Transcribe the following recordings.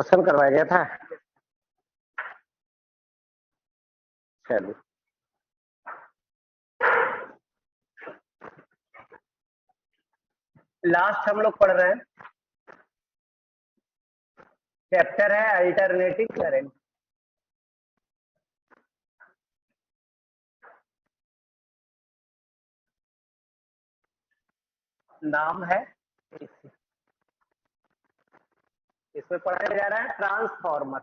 Question करवाया गया था। चलिए, लास्ट हम लोग पढ़ रहे हैं, चैप्टर है अल्टरनेटिंग करंट। नाम है AC। इसमें पढ़ाया जा रहा है ट्रांसफॉर्मर।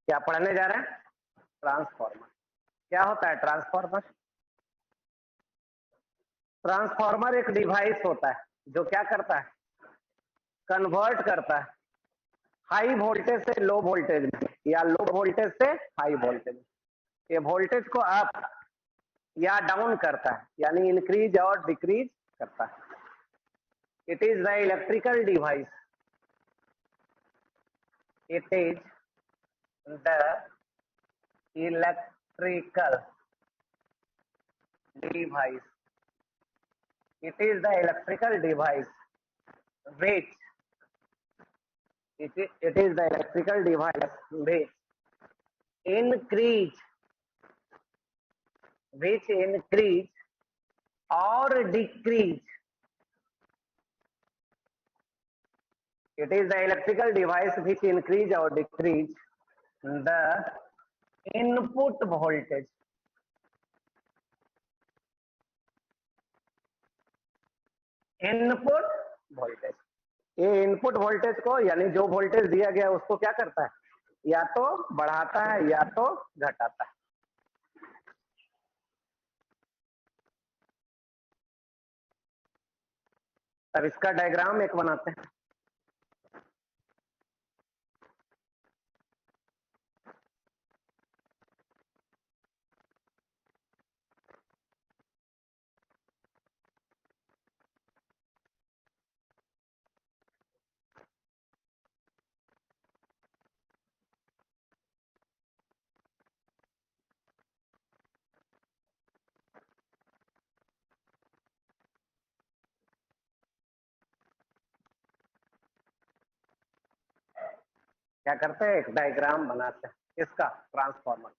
क्या पढ़ने जा रहे हैं? ट्रांसफॉर्मर। क्या होता है ट्रांसफॉर्मर? ट्रांसफॉर्मर एक डिवाइस होता है जो क्या करता है, कन्वर्ट करता है हाई वोल्टेज से लो वोल्टेज में या लो वोल्टेज से हाई वोल्टेज में। ये वोल्टेज को अप या डाउन करता है, यानी इंक्रीज और डिक्रीज करता है। It is the electrical device. It is the electrical device. It is the electrical device which it is the electrical device which increase or decrease. It is the electrical device which increase or decrease the input voltage. Input voltage, ये input voltage को यानी जो voltage दिया गया उसको क्या करता है, या तो बढ़ाता है या तो घटाता है। अब इसका डायग्राम एक बनाते हैं। क्या करते हैं, एक डायग्राम बनाते हैं इसका, ट्रांसफॉर्मर।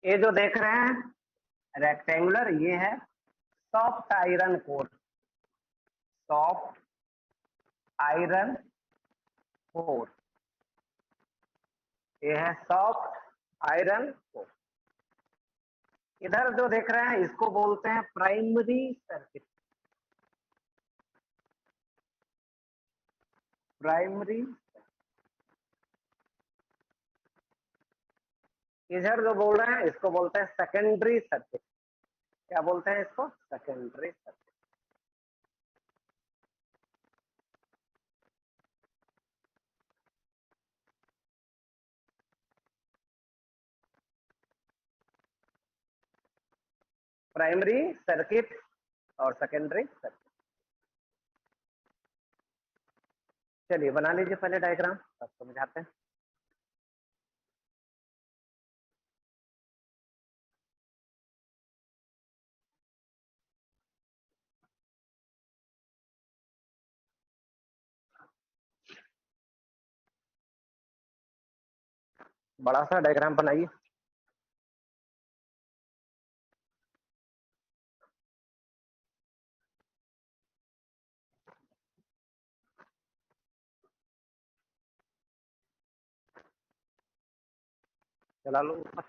ये जो देख रहे हैं रेक्टेंगुलर, ये है soft iron core. Soft iron core, ये है सॉफ्ट आयरन कोर। इधर जो देख रहे हैं इसको बोलते हैं प्राइमरी सर्किट। प्राइमरी, इधर जो बोल रहे हैं इसको बोलते हैं सेकेंडरी सर्किट। क्या बोलते हैं इसको? Secondary circuit. प्राइमरी सर्किट और सेकेंडरी सर्किट। चलिए बना लीजिए पहले डायग्राम, तब समझाते हैं। बड़ा सा डायग्राम बनाइए। चला लो ऊपर।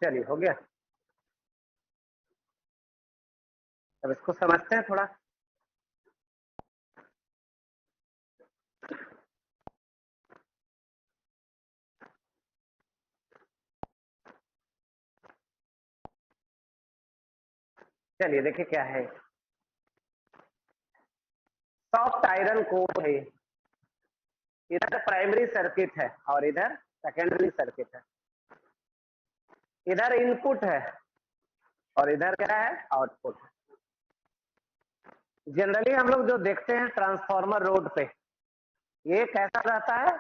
चलिए हो गया। अब इसको समझते हैं थोड़ा। चलिए देखिए क्या है। सॉफ्ट आयरन कोर है, इधर प्राइमरी सर्किट है और इधर सेकेंडरी सर्किट है। इधर इनपुट है और इधर क्या है? आउटपुट। जनरली हम लोग जो देखते हैं ट्रांसफार्मर रोड पे, ये कैसा रहता है?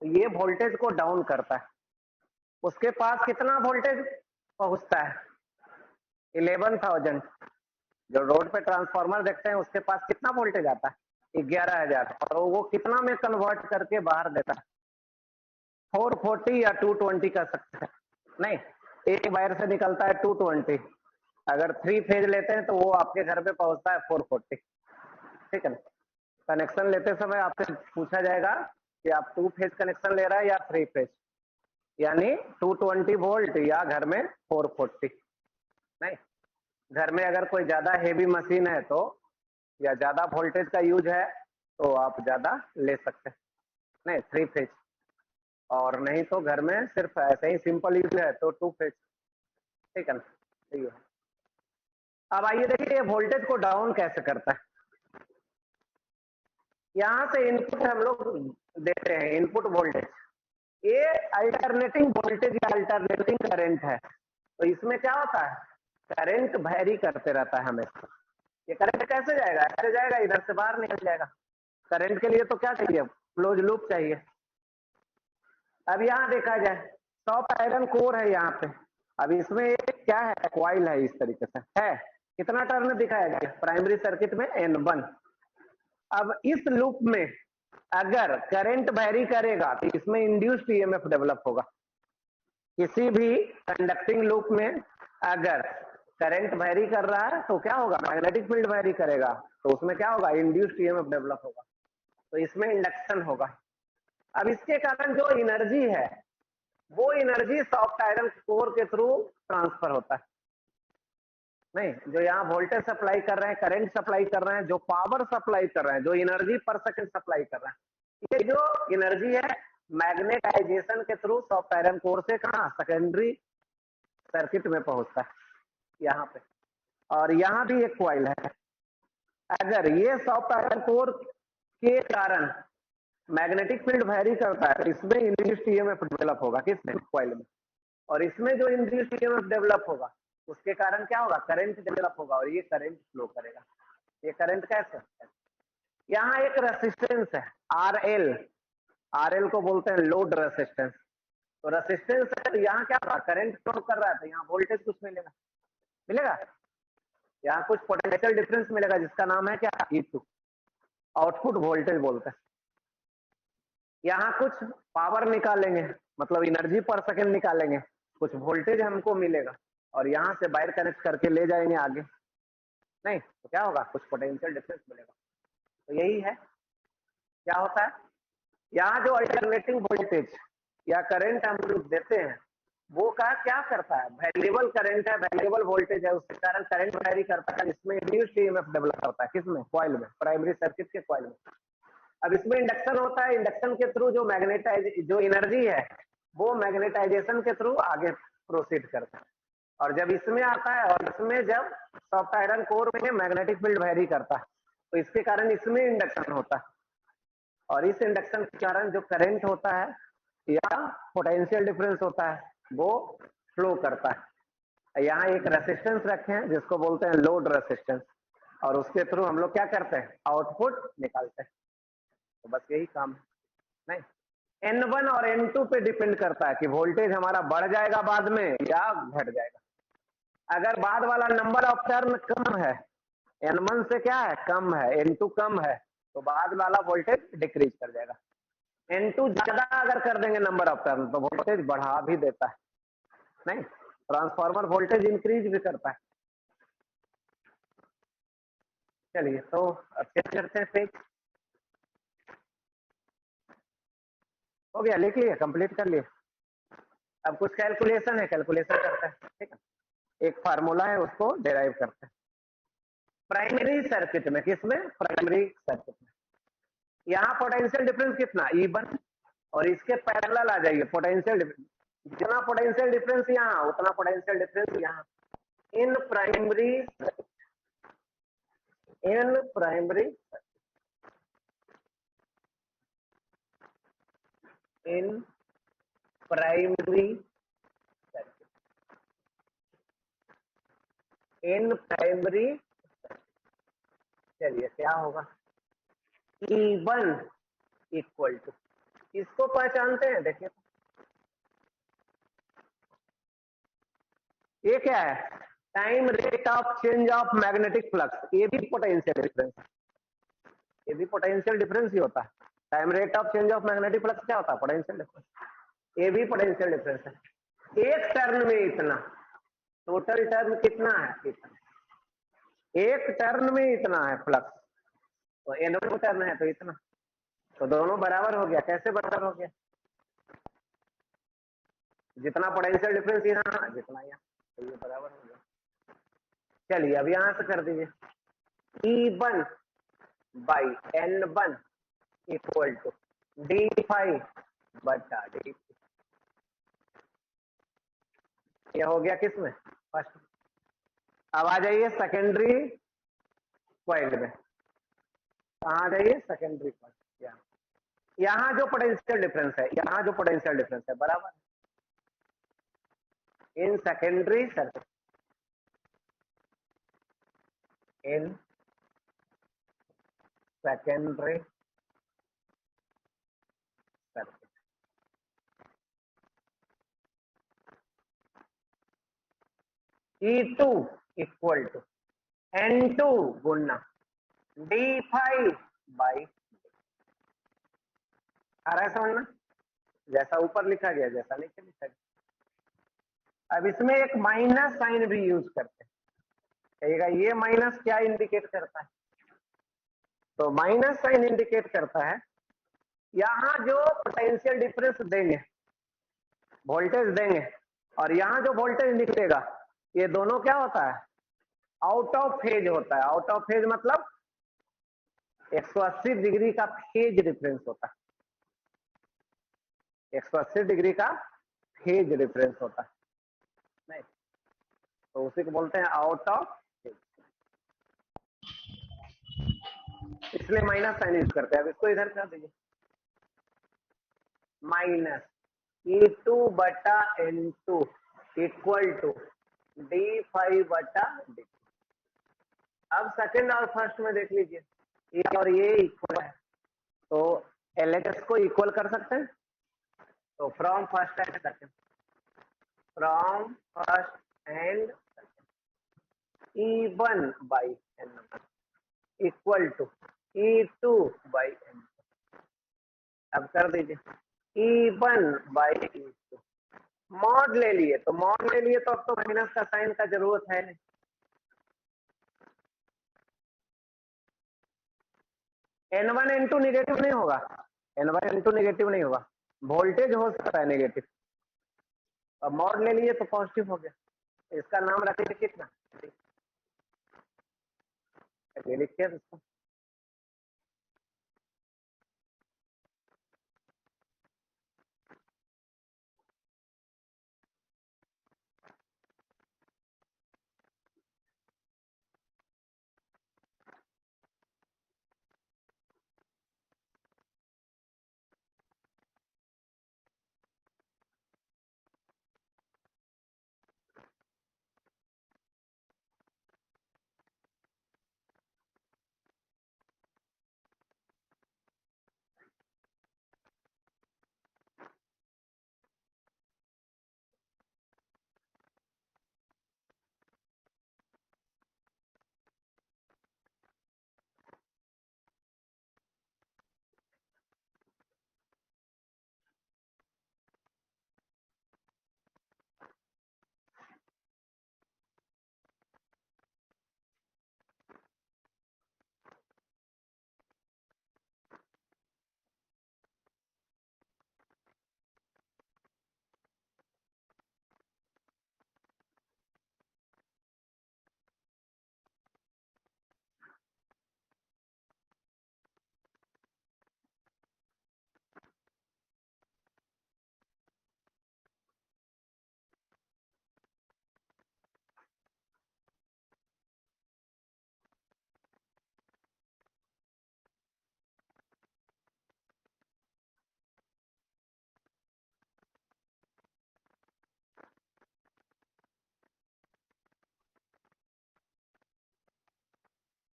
ये वोल्टेज को डाउन करता है। उसके पास कितना वोल्टेज पहुंचता है? 11,000। जो रोड पे ट्रांसफार्मर देखते हैं उसके पास कितना वोल्टेज आता है? 11,000। और वो कितना में कन्वर्ट करके बाहर देता है? 440 या 220 कर सकते हैं। नहीं, एक वायर से निकलता है 220। अगर 3 फेज लेते हैं तो वो आपके घर पे पहुंचता है 440। ठीक है ना? कनेक्शन लेते समय आपसे पूछा जाएगा कि आप 2 फेज कनेक्शन ले रहा है या 3 फेज, यानी 220 वोल्ट या घर में 440। नहीं, घर में अगर कोई ज्यादा हेवी मशीन है तो, या ज्यादा वोल्टेज का यूज है तो आप ज्यादा ले सकते हैं। नहीं, 3 फेज। और नहीं तो घर में सिर्फ ऐसे ही सिंपल यूज है तो 2 फेज। ठीक है ना? ठीक है। अब आइए देखिए ये वोल्टेज को डाउन कैसे करता है। यहाँ से इनपुट हम लोग देते हैं, इनपुट वोल्टेज। ये अल्टरनेटिंग वोल्टेज या अल्टरनेटिंग करंट है। तो इसमें क्या होता है? करंट वैरी करते रहता है हमेशा। ये करंट कैसे जाएगा, ऐसे जाएगा, इधर से बाहर निकल जाएगा। करंट के लिए तो क्या चाहिए, क्लोज लूप चाहिए। अब यहाँ देखा जाए, सॉफ्ट आयरन कोर है यहाँ पे। अब इसमें एक क्या है, कॉइल है, इस तरीके से है। कितना टर्न दिखाया गया प्राइमरी सर्किट में, N1। अब इस लूप में अगर करंट वेरी करेगा तो इसमें इंड्यूस्ड ईएमएफ डेवलप होगा। किसी भी कंडक्टिंग लूप में अगर करंट वेरी कर रहा है तो क्या होगा, मैग्नेटिक फील्ड वेरी करेगा, तो उसमें क्या होगा, इंड्यूस्ड ईएमएफ डेवलप होगा, तो इसमें इंडक्शन होगा। अब इसके कारण जो एनर्जी है वो एनर्जी सॉफ्ट आयरन कोर के थ्रू ट्रांसफर होता है। नहीं, जो यहाँ वोल्टेज सप्लाई कर रहे हैं, करंट सप्लाई कर रहे हैं, जो पावर सप्लाई कर रहे हैं, जो एनर्जी पर सेकंड सप्लाई कर रहे हैं, ये जो एनर्जी है मैग्नेटाइजेशन के थ्रू सॉफ्ट आयरन कोर से कहा, सेकेंडरी सर्किट में पहुंचता है यहाँ पे। और यहाँ भी एक कॉइल है, अगर ये सॉफ्ट आयरन कोर के कारण मैग्नेटिक फील्ड वेरी करता है तो इसमें इंड्यूस्ड ईएमएफ डेवलप होगा, किसमें, कॉइल में। और इसमें जो इंड्यूस्ड ईएमएफ डेवलप होगा उसके कारण क्या होगा, करंट डेवलप होगा, और ये करंट फ्लो करेगा। ये करंट कैसे, यहाँ एक रेसिस्टेंस है RL, RL को बोलते हैं लोड रेसिस्टेंस। तो रेसिस्टेंस है तो यहाँ क्या होगा, करंट फ्लो कर रहा है तो यहाँ वोल्टेज कुछ मिलेगा, मिलेगा, यहाँ कुछ पोटेंशियल डिफरेंस मिलेगा जिसका नाम है क्या, E2, आउटपुट वोल्टेज बोलते हैं। यहाँ कुछ पावर निकालेंगे, मतलब एनर्जी पर सेकंड निकालेंगे, कुछ वोल्टेज हमको मिलेगा, और यहाँ से वायर कनेक्ट करके ले जाएंगे आगे, नहीं तो क्या होगा, कुछ पोटेंशियल डिफरेंस मिलेगा। तो यही है, क्या होता है, यहाँ जो अल्टरनेटिंग वोल्टेज या करंट हम लोग देते हैं वो का क्या करता है, वेरिएबल करंट है, वेरिएबल वोल्टेज है, उसके कारण करंट वेरी करता है, इसमें इंड्यूस्ड ईएमएफ डेवलप होता है, किसमें, कॉइल में, प्राइमरी सर्किट के कॉइल में। अब इसमें इंडक्शन होता है, इंडक्शन के थ्रू जो जो एनर्जी है वो मैग्नेटाइजेशन के थ्रू आगे प्रोसीड करता है। और जब इसमें आता है, और इसमें जब सॉफ्ट आयरन कोर में मैग्नेटिक फील्ड वेरी करता है तो इसके कारण इसमें इंडक्शन होता है, और इस इंडक्शन के कारण जो करंट होता है या पोटेंशियल डिफरेंस होता है वो फ्लो करता है। यहाँ एक रेसिस्टेंस रखे हैं जिसको बोलते हैं लोड रेसिस्टेंस, और उसके थ्रू हम लोग क्या करते हैं, आउटपुट निकालते हैं। तो बस यही काम है। नहीं, N1 और N2 पे डिपेंड करता है कि वोल्टेज हमारा बढ़ जाएगा बाद में या घट जाएगा। अगर बाद वाला नंबर ऑफ टर्न कम है, N1 से क्या है, कम है, N2 कम है, तो बाद वाला वोल्टेज डिक्रीज कर जाएगा। N2 ज्यादा अगर कर देंगे नंबर ऑफ टर्न तो वोल्टेज बढ़ा भी देता है। नहीं, ट्रांसफार्मर वोल्टेज इंक्रीज भी करता है। चलिए तो अब चेक करते हैं पेज, हो गया, लिख लिया, कंप्लीट कर लिया। अब कुछ कैलकुलेशन है, कैलकुलेशन करते हैं, ठीक है। एक फार्मूला है उसको डेराइव करते हैं प्राइमरी सर्किट में, किसमें, प्राइमरी सर्किट में। यहाँ पोटेंशियल डिफरेंस कितना, E1, और इसके पैरेलल आ जाइए पोटेंशियल डिफरेंस, जितना पोटेंशियल डिफरेंस यहाँ उतना पोटेंशियल डिफरेंस यहाँ। इन प्राइमरी इन प्राइमरी चलिए क्या होगा, E1 इक्वल टू, इसको पहचानते हैं, देखिए ये क्या है, time rate of change of magnetic flux, ये भी पोटेंशियल डिफरेंस, ये भी पोटेंशियल डिफरेंस ही होता है। Time rate of change of magnetic flux क्या होता है, पोटेंशियल डिफरेंस, ये भी पोटेंशियल डिफरेंस है। एक टर्न में इतना, टोटल टर्न कितना है, इतना, एक टर्न में इतना है फ्लक्स, तो N1 टर्न है तो इतना, तो दोनों बराबर हो गया। कैसे बराबर हो गया, जितना पोटेंशियल डिफरेंस यहाँ जितना यहाँ, तो ये बराबर हो गया। चलिए अब यहां से कर दीजिए, E1 by N1 equal to D5 बटा D, ये हो गया किसमें, फर्स्ट। अब आ जाइए सेकेंडरी कॉइल में, कहाँ आ जाइए, सेकेंडरी कॉइल, यहाँ जो पोटेंशियल डिफरेंस है, यहाँ जो पोटेंशियल डिफरेंस है बराबर in secondary circuit, in secondary circuit. E2 equal to N2 गुना d5/d। आ रहा है समझ में? जैसा ऊपर लिखा गया जैसा नीचे लिखा गया। अब इसमें एक माइनस साइन भी यूज करते हैं। कहिएगा ये माइनस क्या इंडिकेट करता है? तो माइनस साइन इंडिकेट करता है यहां जो पोटेंशियल डिफरेंस देंगे, वोल्टेज देंगे, और यहां जो वोल्टेज निकलेगा, ये दोनों क्या होता है? आउट ऑफ फेज होता है। आउट ऑफ फेज मतलब 180 डिग्री का फेज डिफरेंस होता है। 180 डिग्री का फेज डिफरेंस होता है, नहीं तो उसी को बोलते हैं आउट ऑफ फेज, इसलिए माइनस साइन यूज करते हैं। अब इसको इधर कर दीजिए, minus E2/N2 equal to d5/d। अब सेकंड और फर्स्ट में देख लीजिए, ये और ये इक्वल है, तो LHS को इक्वल कर सकते हैं। तो from first and second, from first and E1/N1 equal to E2/N2। अब कर दीजिए E1/E2। मॉड ले लिए तो अब तो माइनस का साइन का जरूरत है नहीं। N1 N2 निगेटिव नहीं होगा, N1 N2 निगेटिव नहीं होगा, वोल्टेज हो सकता है नेगेटिव। अब मॉड ले लिए तो पॉजिटिव हो गया। इसका नाम रखेंगे कितना, लिखिए इसको।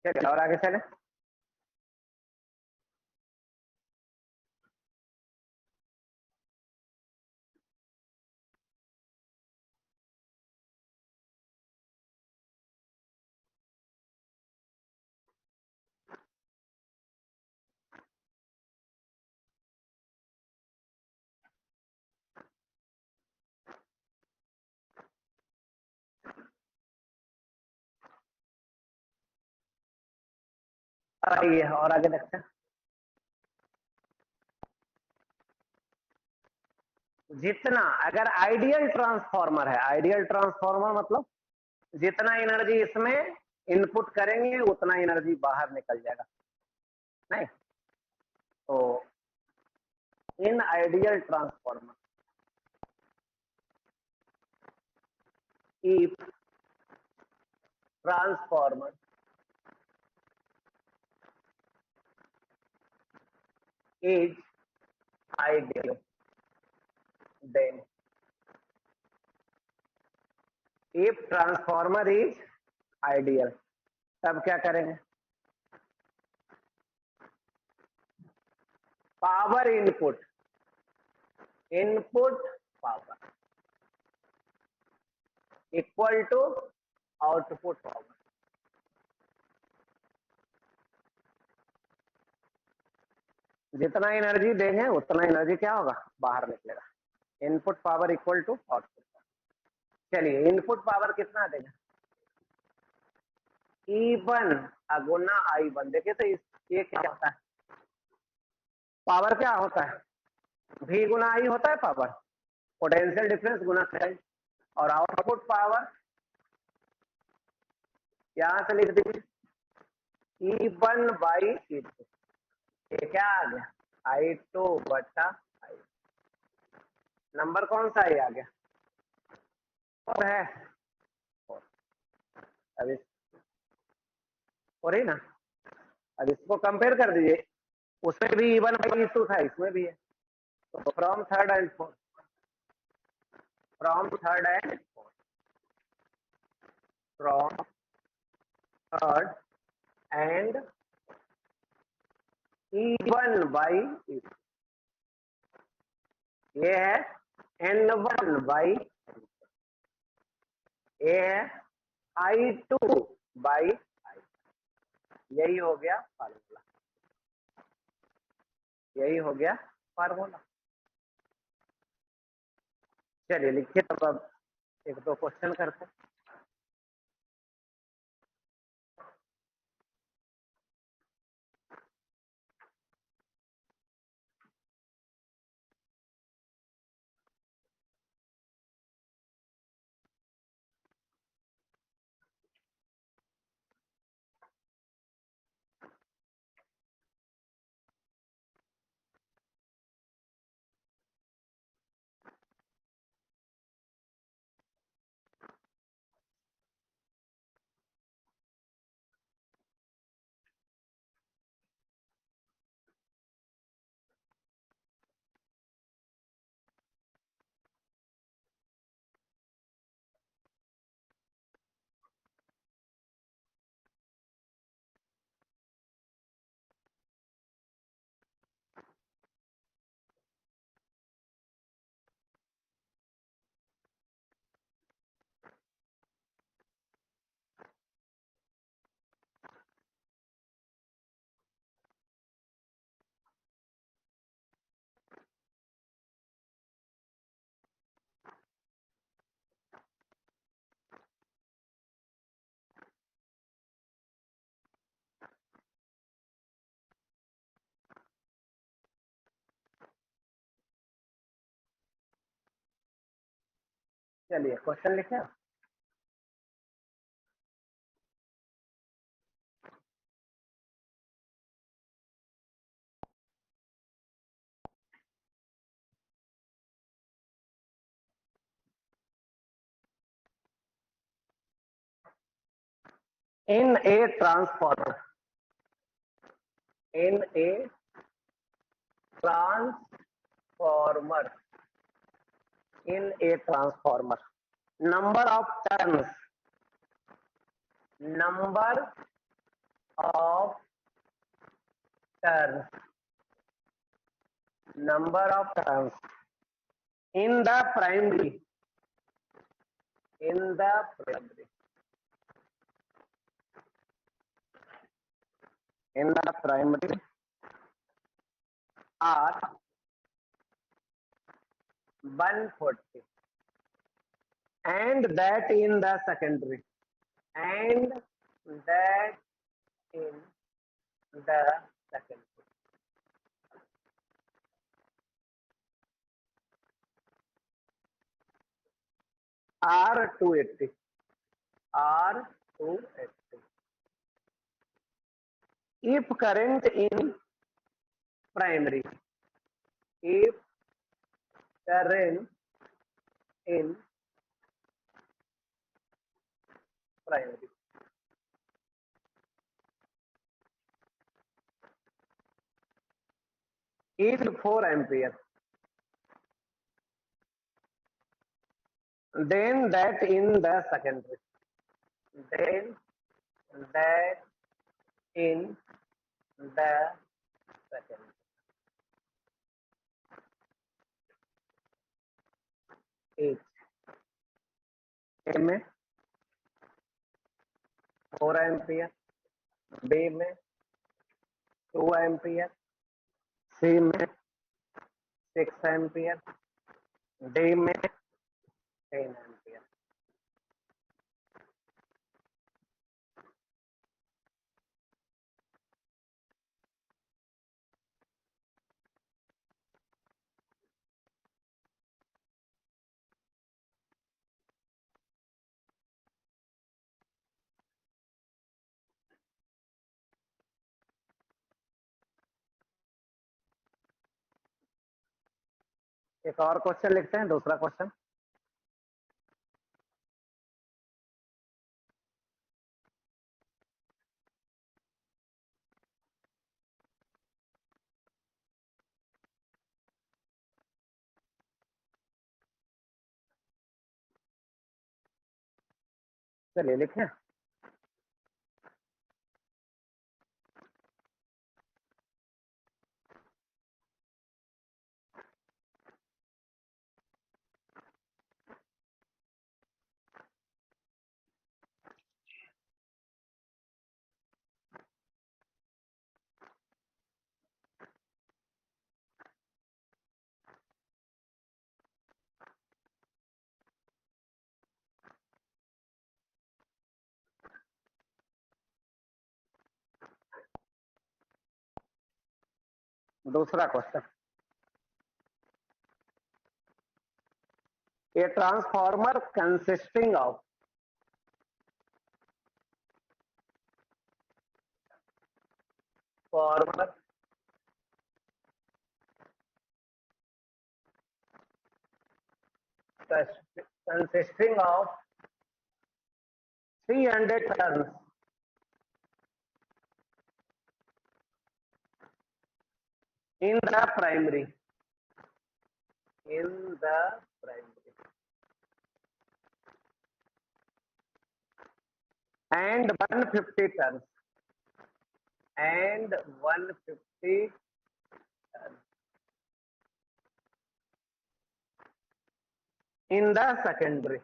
चलिए और आगे चले। आइए और आगे देखते हैं। जितना अगर आइडियल ट्रांसफार्मर है, आइडियल ट्रांसफार्मर मतलब जितना एनर्जी इसमें इनपुट करेंगे उतना एनर्जी बाहर निकल जाएगा, नहीं तो in ideal transformer if transformer is ideal then if transformer is ideal तब क्या करेंगे? Power input, input power equal to output power. जितना एनर्जी देंगे उतना एनर्जी क्या होगा, बाहर निकलेगा। Input power equal to output power. चलिए इनपुट पावर कितना देगा, E1 गुना I1। देखिए तो ये क्या होता है, पावर क्या होता है, V गुना I होता है पावर, पोटेंशियल डिफरेंस गुना करंट। और आउटपुट पावर यहां से लिख दीजिए E1 बाई E2। ये क्या आ गया, I2 बटा I। नंबर कौन सा ये आ गया, और है अब और ही ना। अब इसको कंपेयर कर दीजिए, उसमें भी E1 बाई E2 था, इसमें भी है। तो from third and fourth, from third and fourth, from third and E1 by E2, ये है N1 बाई, ये है I2 बाई I। यही हो गया फार्मूला, यही हो गया फार्मूला। चलिए लिखिए, तब अब एक दो क्वेश्चन करते हैं। चलिए क्वेश्चन लिखे, in a transformer, in a transformer, in a transformer, number of turns, number of turns, number of turns in the primary, in the primary, in the primary are 140, and that in the secondary, and that in the secondary are 280, are 280. If current in primary, if current in primary is 4 ampere, then that in the secondary, then that in the secondary H, A में 4 ampere, B में 2 ampere, सी में 6 ampere, D में 10 ampere. एक और question लिखते हैं, दूसरा question. चलिए लिखें। दूसरा question, a transformer consisting of former consisting of 300 turns in the primary, and 150 turns in the secondary,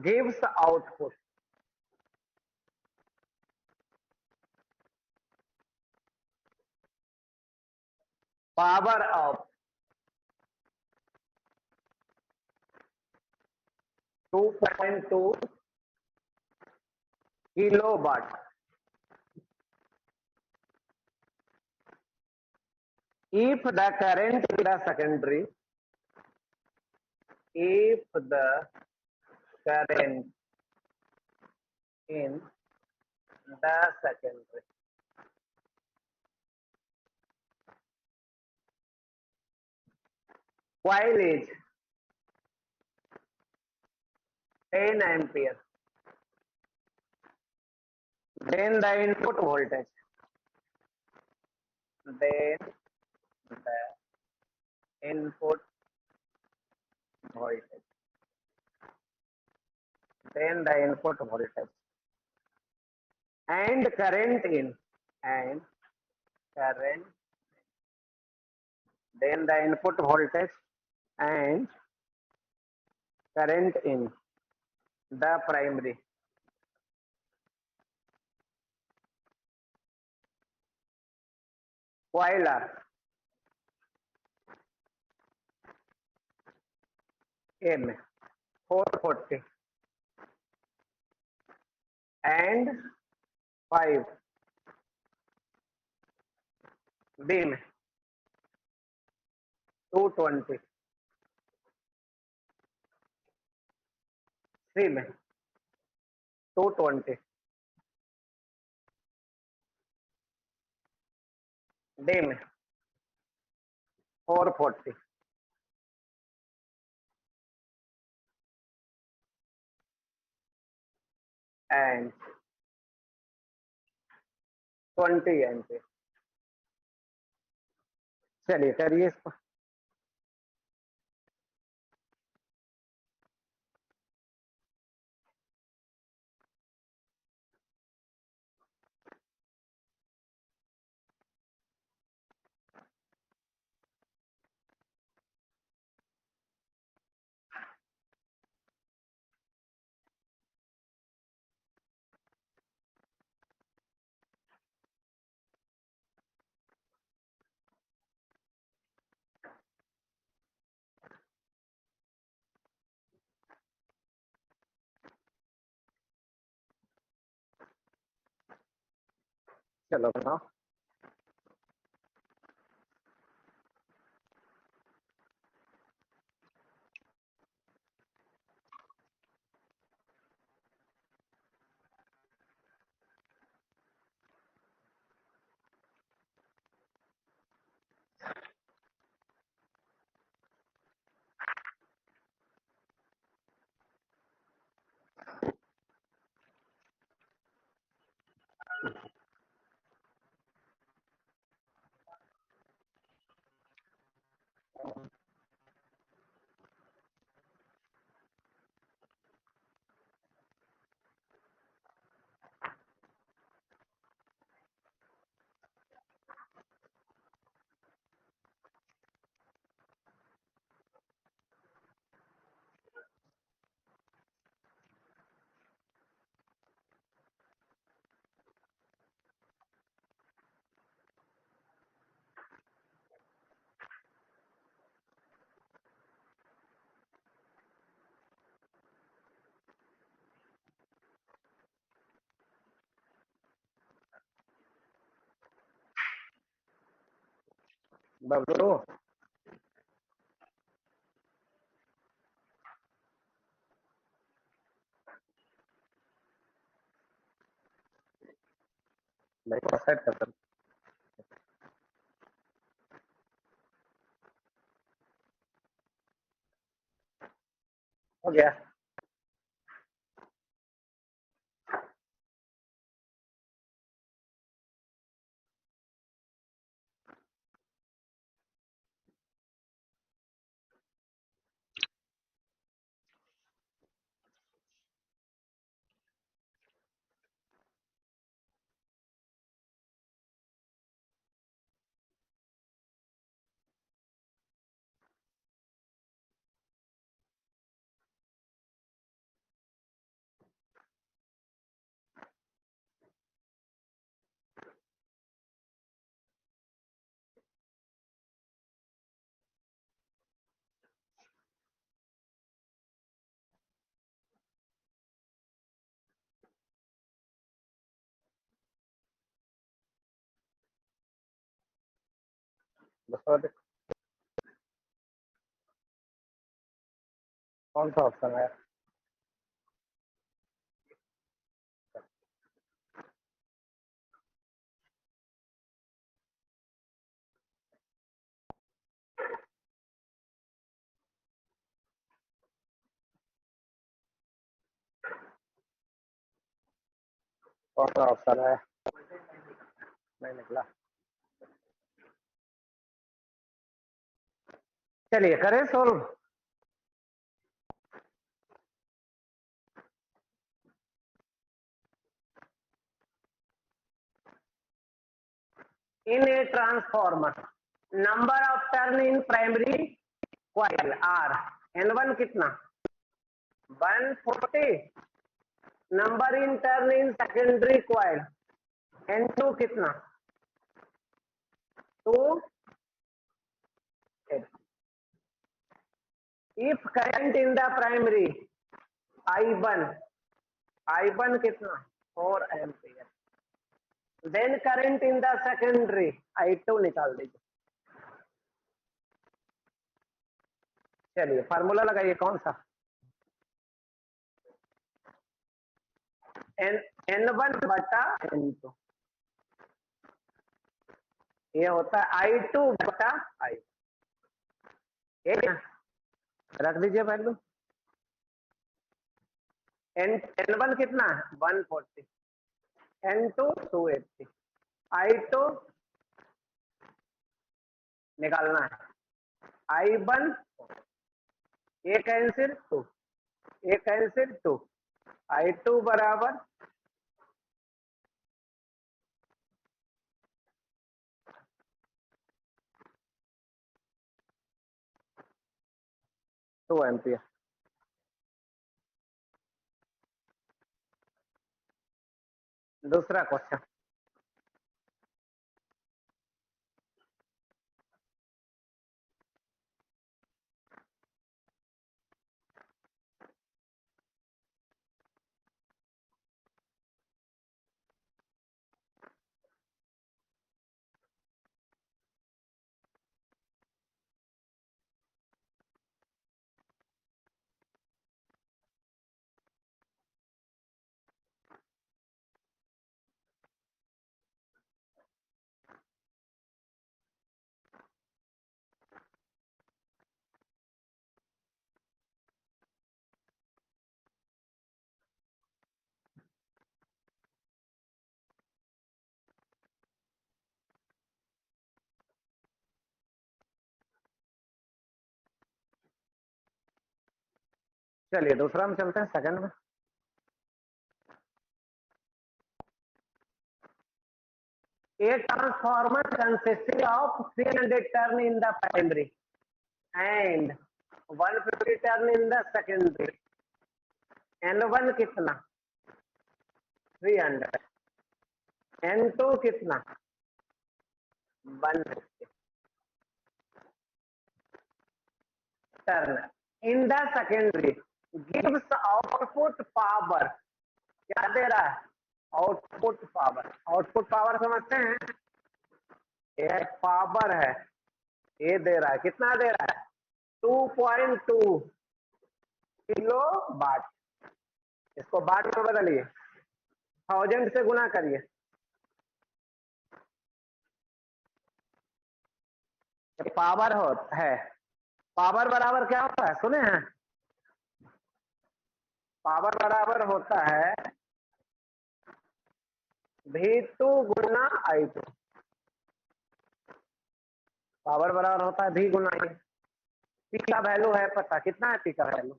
gives output power of 2.2 kilowatt if the current in the secondary coil is 10 ampere, then the input voltage, then the input voltage and current in, then the input voltage and current in the primary coil are A में 440 and 5, B में 220, C में 220, D में 440, and 20 ampere. चलिए करिए इसको। चलो बनाओ। बबलू, भाई सेट कर। हो गया। बस और कौन सा ऑप्शन है? कौन सा ऑप्शन है? नहीं निकला। चलिए करें सोल्व। In a transformer number of turn in primary coil are N1 कितना 140। Number in turn in secondary coil N2 कितना 2। If current in the primary I1 कितना 4 ampere, then current in the secondary I2 निकाल दीजिए। चलिए formula लगाइए कौन सा N1 बटा N2, ये होता है I2 बटा I। रख दीजिए वैल्यू। N1 कितना 140, N2 280, I2 निकालना है I1 एक कैंसिल 2, एक कैंसिल 2, I2 बराबर 2 एम्पियर। दूसरा क्वेश्चन, चलिए दूसरा में चलते हैं, सेकंड में। A transformer consisting of 300 turn in the primary and 150 turn in the secondary. N1 कितना? 300. N2 कितना? 150 turn. In the secondary gives output power. क्या दे रहा है? Output power. आउटपुट पावर समझते हैं, ये पावर है, ये दे रहा है, कितना दे रहा है? 2.2 किलो वाट। इसको वाट में बदलिए, 1000 से गुना करिए। पावर है, पावर बराबर क्या होता है, सुने हैं? पावर बराबर होता है V2 गुना I2। पावर बराबर होता है V गुना I। पी का वैल्यू है पता, कितना है पी का वैल्यू?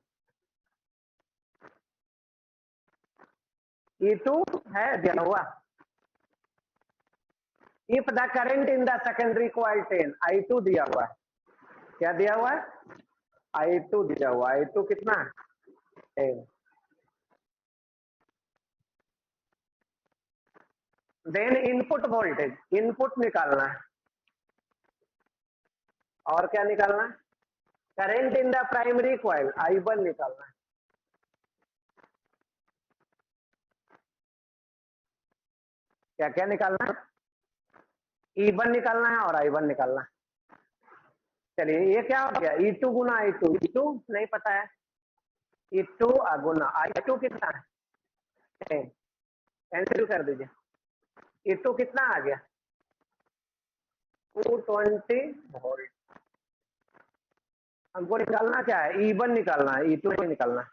E2 है दिया हुआ। If the current in the secondary coil 10, I2 दिया हुआ है। क्या दिया हुआ है? I2 दिया हुआ। I2 कितना है? 10। देन इनपुट वोल्टेज, इनपुट निकालना है। और क्या निकालना है? Current in the primary coil I1 निकालना है। क्या क्या निकालना है? E1 निकालना है और I1 निकालना है। चलिए ये क्या हो गया? E2 गुना I2। E2 नहीं पता है, E2 गुना I2 कितना है? 10। कैंसिल कर दीजिए। E2 कितना आ गया? 220 वोल्ट। हमको निकालना क्या है? E1 निकालना है, E2 नहीं निकालना है।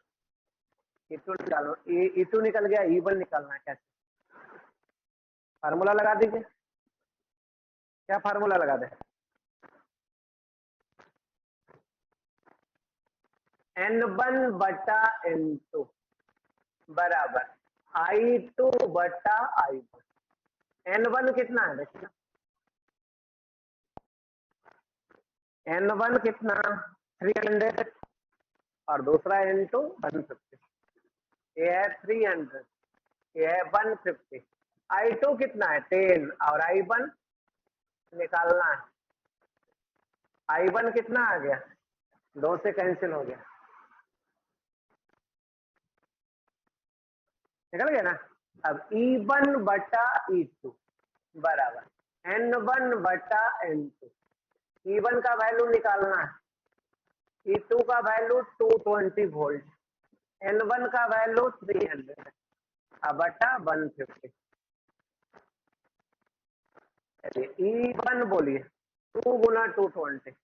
E2 निकालो, E2 निकल गया, E1 निकालना है। कैसे? फार्मूला लगा दीजिए। क्या फार्मूला लगा दे? N1 बटा N2 बराबर I2 बटा I1। N1 कितना है देखिए, N1 कितना? 300 और दूसरा N2 150। ये है 300, ये है 150। I2 कितना है? 10 और I1 निकालना है। I1 कितना आ गया? 2 से कैंसिल हो गया, निकल गया ना। अब E1 बटा E2 बराबर N1 बटा N2। E1 का वैल्यू निकालना है, E2 का वैल्यू 220 वोल्ट, N1 का वैल्यू 300 बटा 150। E1 बोलिए 2 गुना 220,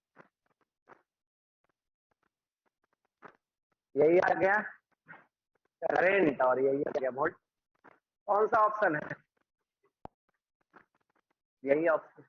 यही आ गया करंट और यही आ गया वोल्ट। कौन सा ऑप्शन है? यही ऑप्शन।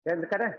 चेंज करें?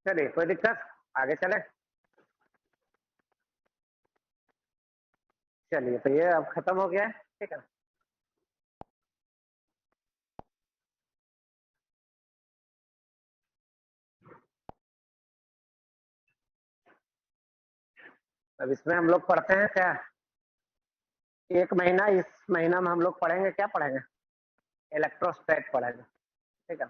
चलिए, कोई दिक्कत, आगे चले। चलिए, तो ये अब खत्म हो गया है, ठीक है। अब इसमें हम लोग पढ़ते हैं क्या, एक महीना, इस महीना में हम लोग पढ़ेंगे, क्या पढ़ेंगे, इलेक्ट्रोस्टैट पढ़ेंगे, ठीक है।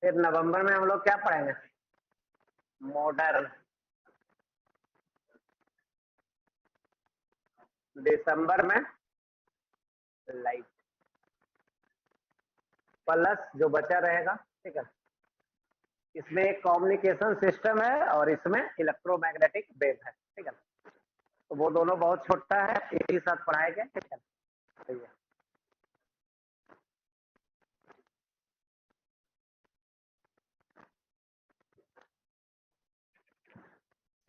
फिर नवंबर में हम लोग क्या पढ़ेंगे, मॉडर्न। दिसंबर में लाइट, प्लस जो बचा रहेगा, ठीक है। इसमें एक कम्युनिकेशन सिस्टम है और इसमें इलेक्ट्रोमैग्नेटिक वेव है, ठीक है। तो वो दोनों बहुत छोटा है, एक ही साथ पढ़ाएंगे, ठीक है। तो ये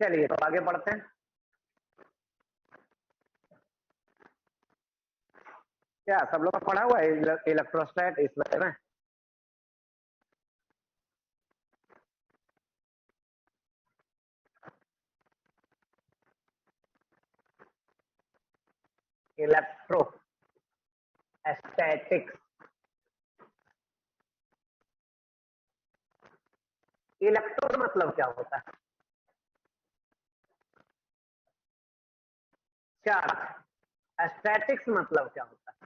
चलिए, तो आगे बढ़ते हैं। क्या सब लोग का पढ़ा हुआ है इलेक्ट्रोस्टैट इस बारे में? इलेक्ट्रोस्टैटिक्स, इलेक्ट्रो मतलब क्या होता है, चार्ज। स्टैटिक्स मतलब क्या होता है,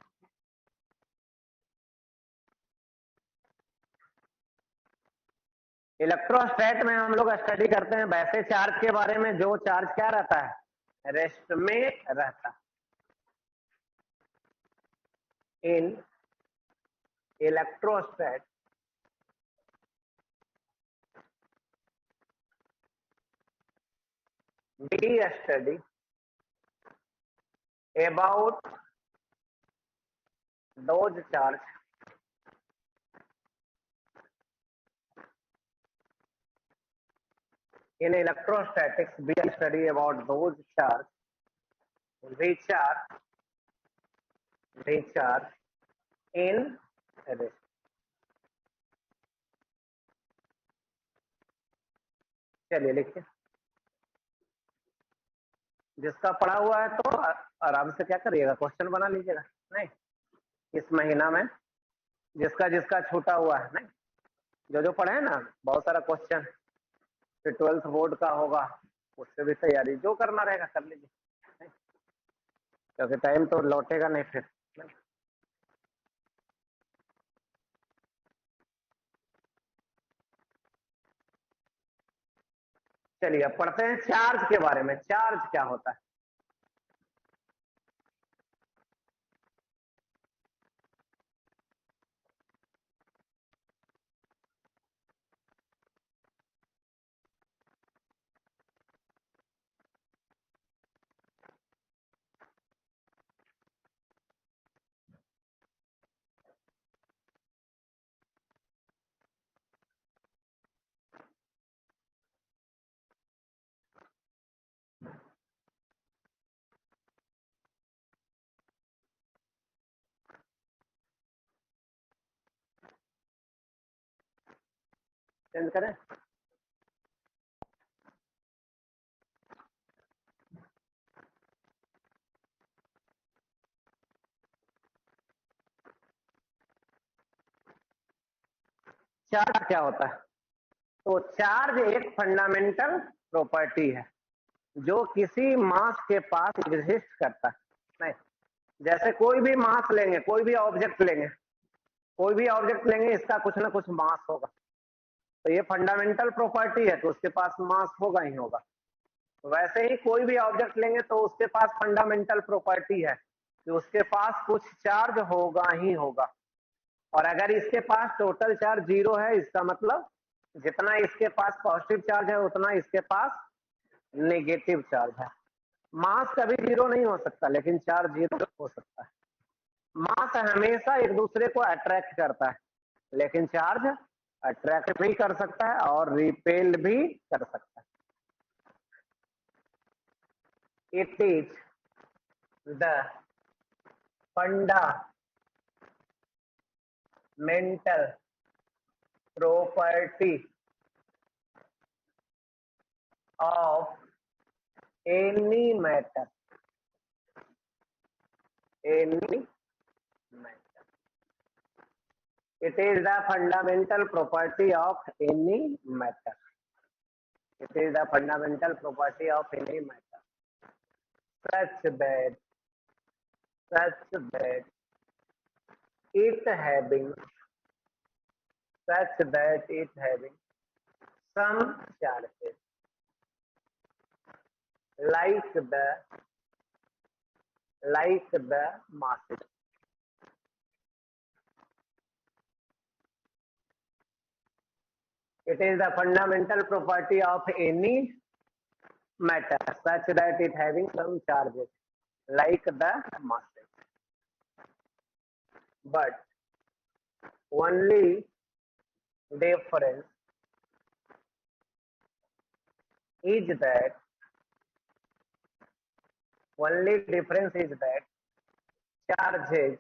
इलेक्ट्रोस्टैट में हम लोग स्टडी करते हैं वैसे चार्ज के बारे में जो चार्ज क्या रहता है, रेस्ट में रहता है। इन इलेक्ट्रोस्टैट we study about those charge in electrostatics, we study about those charge which are in rest। चलिए लिखिए, जिसका पढ़ा हुआ है तो आराम से क्या करिएगा, क्वेश्चन बना लीजिएगा। नहीं, इस महीना में जिसका जिसका छूटा हुआ है, नहीं, जो जो पढ़े हैं ना, बहुत सारा क्वेश्चन, फिर 12th बोर्ड का होगा, उससे भी तैयारी जो करना रहेगा कर लीजिए, नहीं? क्योंकि टाइम तो लौटेगा नहीं फिर, नहीं? चलिए, अब पढ़ते हैं चार्ज के बारे में, चार्ज क्या होता है। चेंज करें, चार्ज क्या होता है, तो चार्ज एक फंडामेंटल प्रॉपर्टी है जो किसी मास के पास एग्जिस्ट करता है, नहीं? जैसे कोई भी मास लेंगे, कोई भी ऑब्जेक्ट लेंगे, कोई भी ऑब्जेक्ट लेंगे, इसका कुछ ना कुछ मास होगा, तो ये फंडामेंटल प्रॉपर्टी है, तो उसके पास मास होगा ही होगा। वैसे ही कोई भी ऑब्जेक्ट लेंगे तो उसके पास फंडामेंटल प्रॉपर्टी है कि उसके पास कुछ चार्ज होगा ही होगा। और अगर इसके पास टोटल चार्ज 0 है, इसका मतलब जितना इसके पास पॉजिटिव चार्ज है उतना इसके पास नेगेटिव चार्ज है। मास कभी 0 नहीं हो सकता, लेकिन चार्ज 0 हो सकता है। मास हमेशा एक दूसरे को अट्रैक्ट करता है, लेकिन चार्ज अट्रैक्ट भी कर सकता है और रिपेल भी कर सकता है। it is the fundamental property of any matter. It is the fundamental property of any matter. It is the fundamental property of any matter. Such that it having some charges like the masses. It is the fundamental property of any matter such that it having some charges like the masses. But only difference is that charges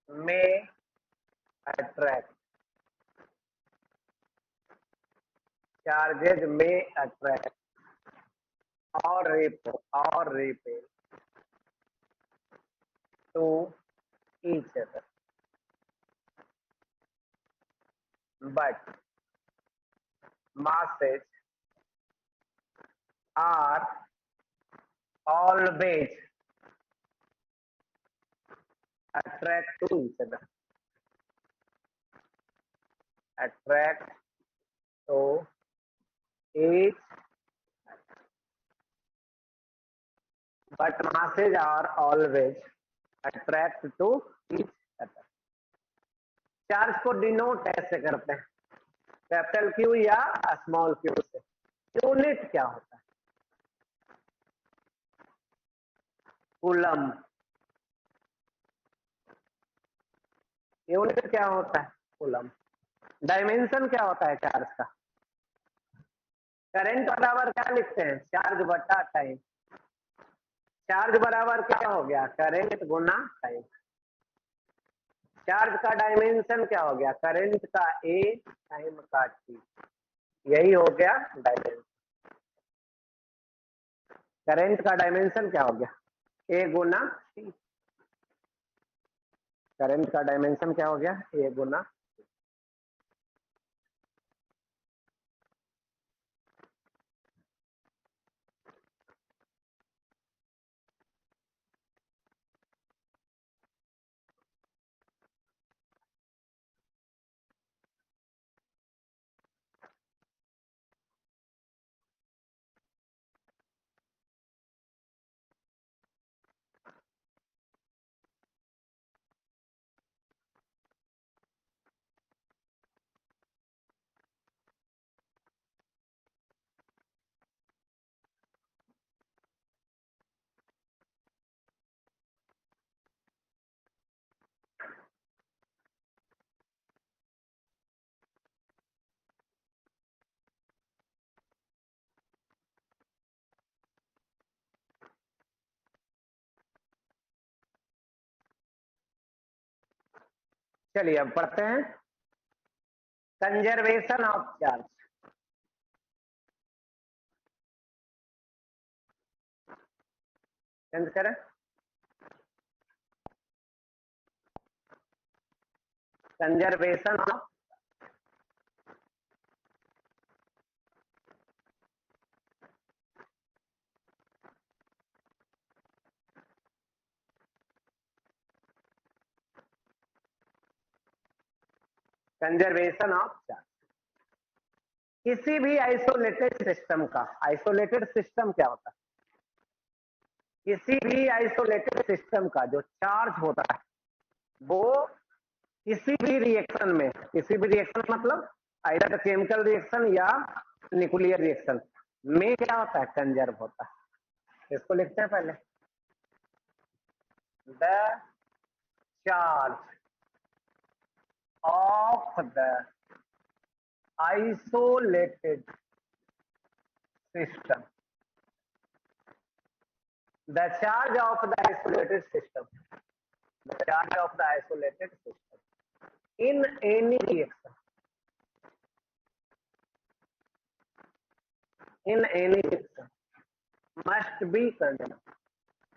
may attract or repel to each other, but masses are always attract to each other. But masses are always attract to each other. Charge को denote ऐसे करते हैं, capital Q या small Q से. Unit क्या होता है? Coulomb. Unit क्या होता है? कूलम. डायमेंशन क्या होता है चार्ज का? करंट बराबर क्या लिखते हैं? चार्ज बटा टाइम. चार्ज बराबर क्या हो गया? करंट गुना टाइम. चार्ज का डायमेंशन क्या हो गया? करंट का ए टाइम का टी. यही हो गया डायमेंशन. करंट का डायमेंशन क्या हो गया? ए गुना टी. करंट का डायमेंशन क्या हो गया? ए गुना. चलिए अब पढ़ते हैं कंजर्वेशन ऑफ चार्ज. चेंज करें. Conservation of charge. किसी भी आइसोलेटेड सिस्टम का, आइसोलेटेड सिस्टम क्या होता है? किसी भी आइसोलेटेड सिस्टम का जो चार्ज होता है वो किसी भी रिएक्शन मतलब आइदर केमिकल रिएक्शन या न्यूक्लियर रिएक्शन में क्या होता है? कंजर्व होता है. इसको लिखते हैं पहले. The charge of the isolated system. The charge of the isolated system. The charge of the isolated system in any reaction. In any reaction must be constant.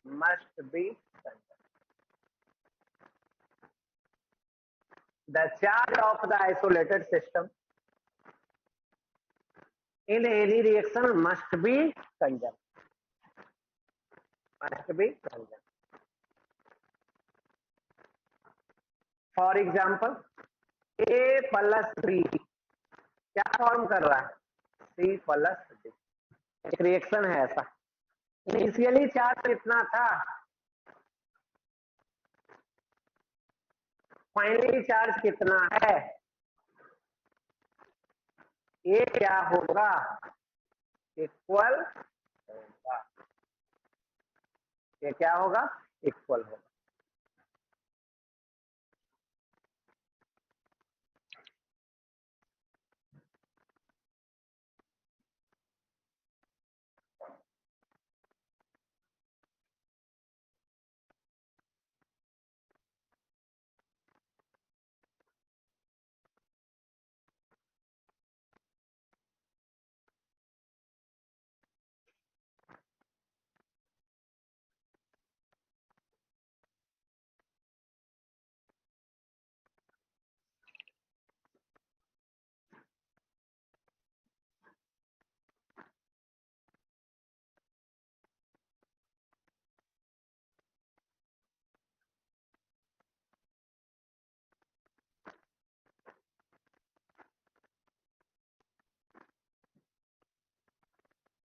Must be constant. The charge of the isolated system in any reaction must be constant. Must be constant. For example, A plus B क्या form कर रहा है? C plus D. एक reaction है ऐसा. Initially charge कितना था? Finally charge कितना है? ये क्या होगा? इक्वल होगा. ये क्या होगा? इक्वल होगा.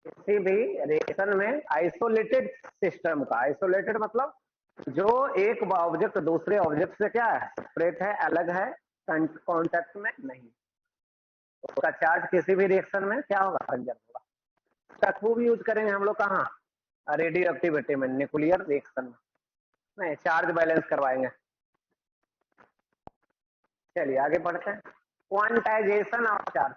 किसी भी रिएक्शन में आइसोलेटेड सिस्टम का, आइसोलेटेड मतलब जो एक ऑब्जेक्ट दूसरे ऑब्जेक्ट से क्या है? सेपरेट है, अलग है, कांटेक्ट में नहीं, उसका चार्ज किसी भी रिएक्शन में क्या होगा? कंजर्व होगा. इसका खूब यूज करेंगे हम लोग कहाँ? रेडियो एक्टिविटी में, न्यूक्लियर रिएक्शन में. नहीं, चार्ज बैलेंस करवाएंगे. चलिए आगे बढ़ते हैं. Quantization of charge.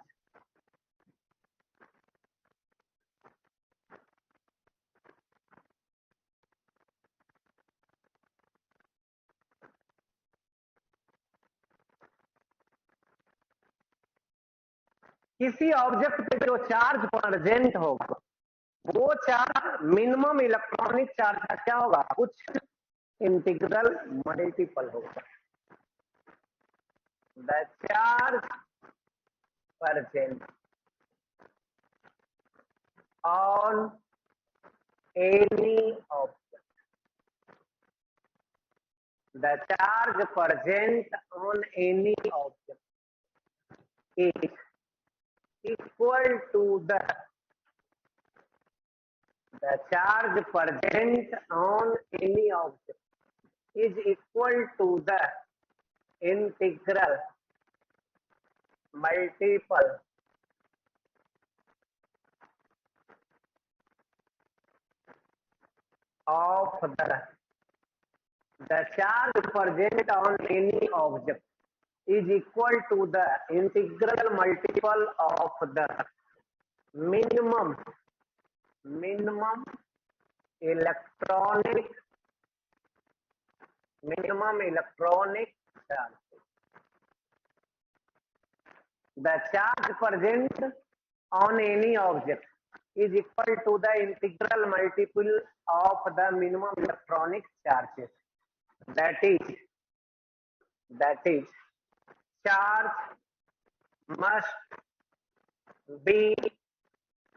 किसी ऑब्जेक्ट पे जो चार्ज प्रेजेंट होगा वो चार्ज मिनिमम इलेक्ट्रॉनिक चार्ज का क्या होगा? कुछ इंटीग्रल मल्टीपल होगा. The charge present on any object. The charge present on any object is equal to the charge present on any object is equal to the integral multiple of the charge present on any object is equal to the integral multiple of the minimum electronic charge. The charge present on any object is equal to the integral multiple of the minimum electronic charges. That is charge must be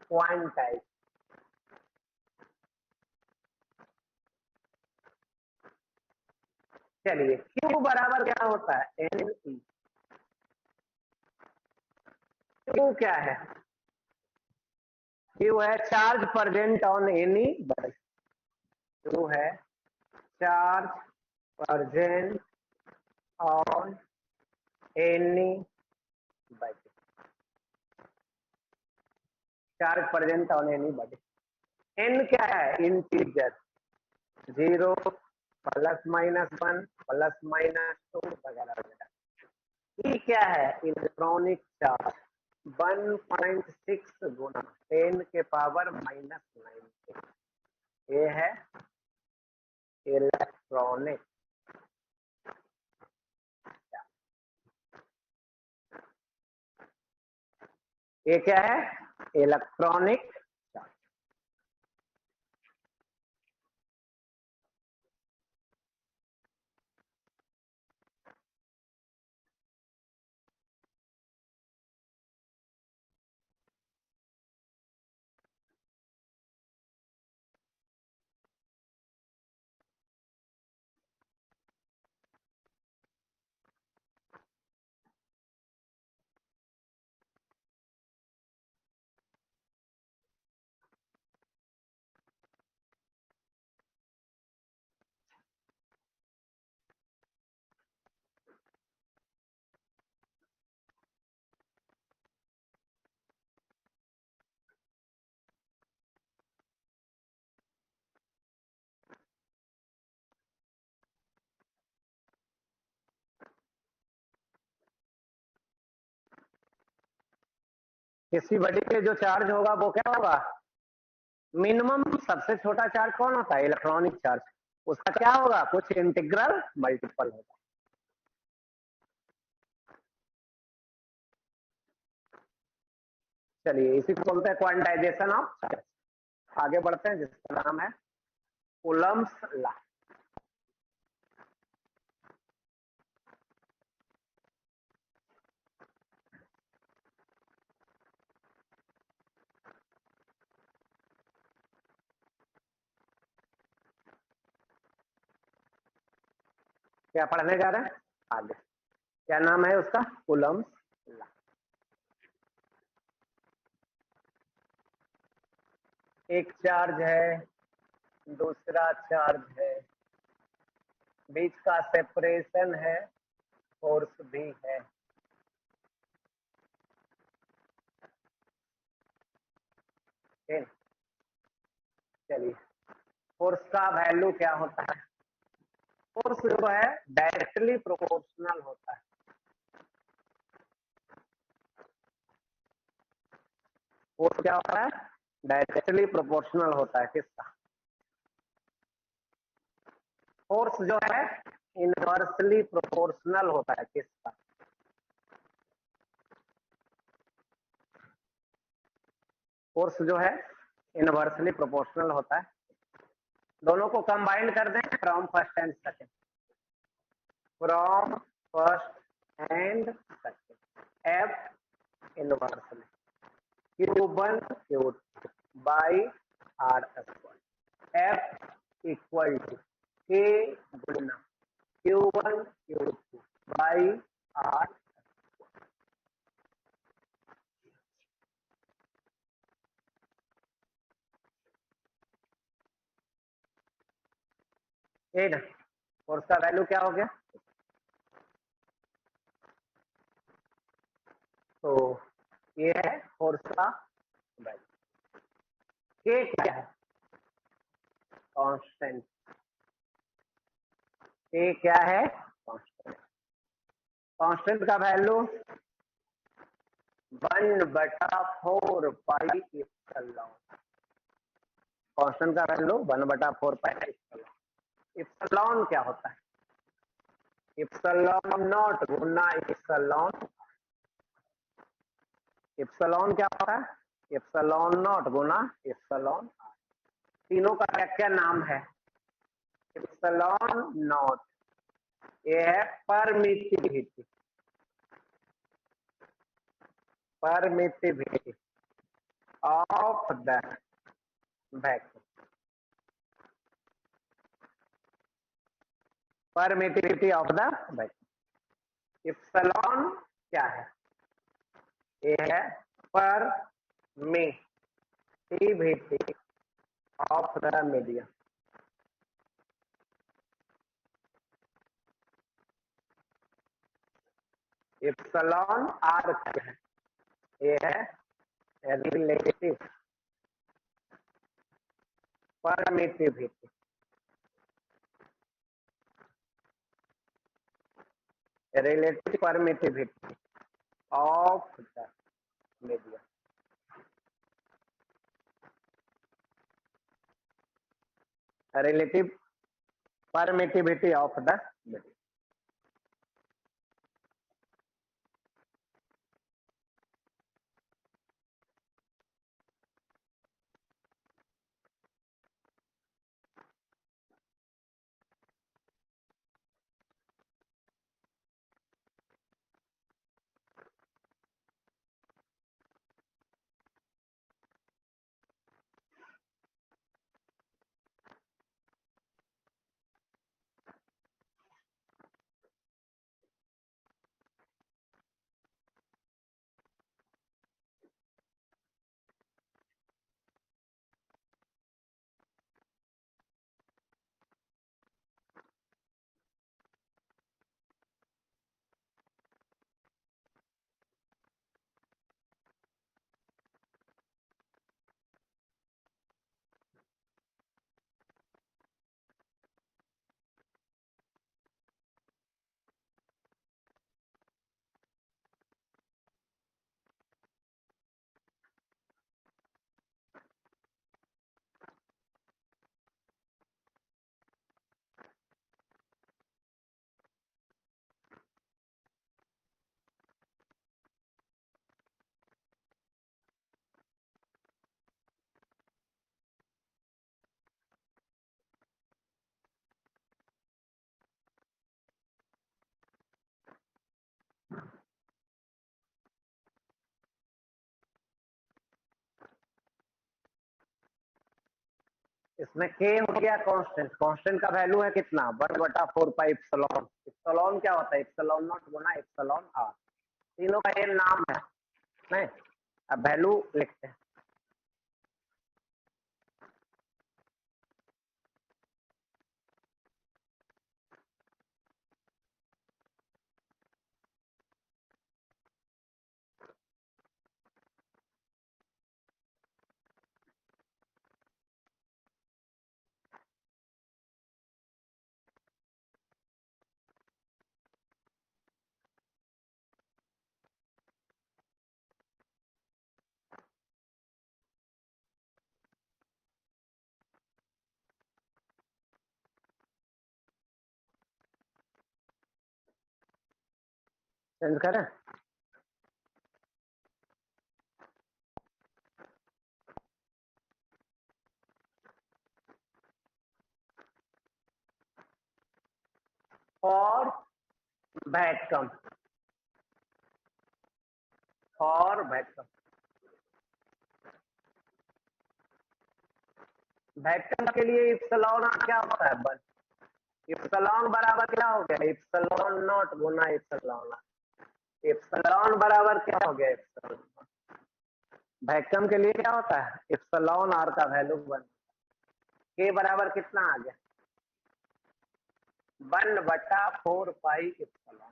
quantized. चलिए Q बराबर क्या होता है? NE. Q क्या है? Q है charge present on any body. Q है charge present on any body. Charge present on any body. N क्या है? Integer. 0 plus minus 1 plus minus 2 वगैरह वगैरह. E क्या है? Electronic charge. 1.6 गुना 10 के पावर -19, ये है इलेक्ट्रॉनिक। ये क्या है? Electronic charge. किसी बॉडी पे जो चार्ज होगा वो क्या होगा? मिनिमम सबसे छोटा चार्ज कौन होता है? Electronic charge. उसका क्या होगा? कुछ इंटीग्रल मल्टीपल होगा। चलिए इसी को बोलते हैं क्वांटाइजेशन ऑफ चार्ज। आगे बढ़ते हैं, जिसका नाम है कूलम्ब्स लॉ। क्या पढ़ने जा रहे हैं आगे? क्या नाम है उसका? Coulomb's law. एक चार्ज है, दूसरा चार्ज है, बीच का सेपरेशन है, फोर्स भी है। चलिए फोर्स का वैल्यू क्या होता है? फोर्स जो है डायरेक्टली प्रोपोर्शनल होता है। फोर्स क्या होता है? डायरेक्टली प्रोपोर्शनल होता है। किसका? फोर्स जो है इनवर्सली प्रोपोर्शनल होता है। किसका? फोर्स जो है इनवर्सली प्रोपोर्शनल होता है। दोनों को कंबाइन कर दें, from first and second, from first and second. F inversely Q1 Q2 by R square. F equal to K गुना Q1 Q2 बाई R। ये ना फोर्स का वैल्यू क्या हो गया? तो ये है फोर्स का वैल्यू। K क्या है? कांस्टेंट। K क्या है? कांस्टेंट। कांस्टेंट का वैल्यू 1/4 पाई इप्सिलॉन। कांस्टेंट का वैल्यू 1/4 पाई इप्सिलॉन। इप्सिलॉन क्या होता है? इप्सिलॉन नॉट गुना इप्सिलॉन। इप्सिलॉन क्या होता है? इप्सिलॉन नॉट गुना इप्सिलॉन। तीनों का क्या क्या नाम है? इप्सिलॉन नॉट ये है permittivity. Permittivity of the vacuum. Permittivity of the vacuum. Epsilon क्या है? ये है permittivity of the medium. Epsilon R क्या है? ये है relative permittivity. Relative permittivity of the medium. Relative permittivity of the medium. इसमें के हो गया कांस्टेंट, कांस्टेंट का वैल्यू है कितना 1/4 पाई इप्सिलॉन। इप्सिलॉन क्या होता है, इप्सिलॉन नॉट गुना इप्सिलॉन आर, तीनों का ये नाम है नहीं। अब वैल्यू लिखते हैं। चेंज करें, और वैक्यूम, और वैक्यूम, वैक्यूम के लिए इप्सिलॉन क्या होता है, बस इप्सिलॉन बराबर क्या हो गया, इप्सिलॉन नॉट गुना इप्सिलॉन आर। इप्सिलॉन बराबर क्या हो गया, इप्सिलॉन। वैक्यूम के लिए क्या होता है, इप्सिलॉन आर का वैल्यू 1, के बराबर कितना आ गया 1/4 पाई इप्सिलॉन,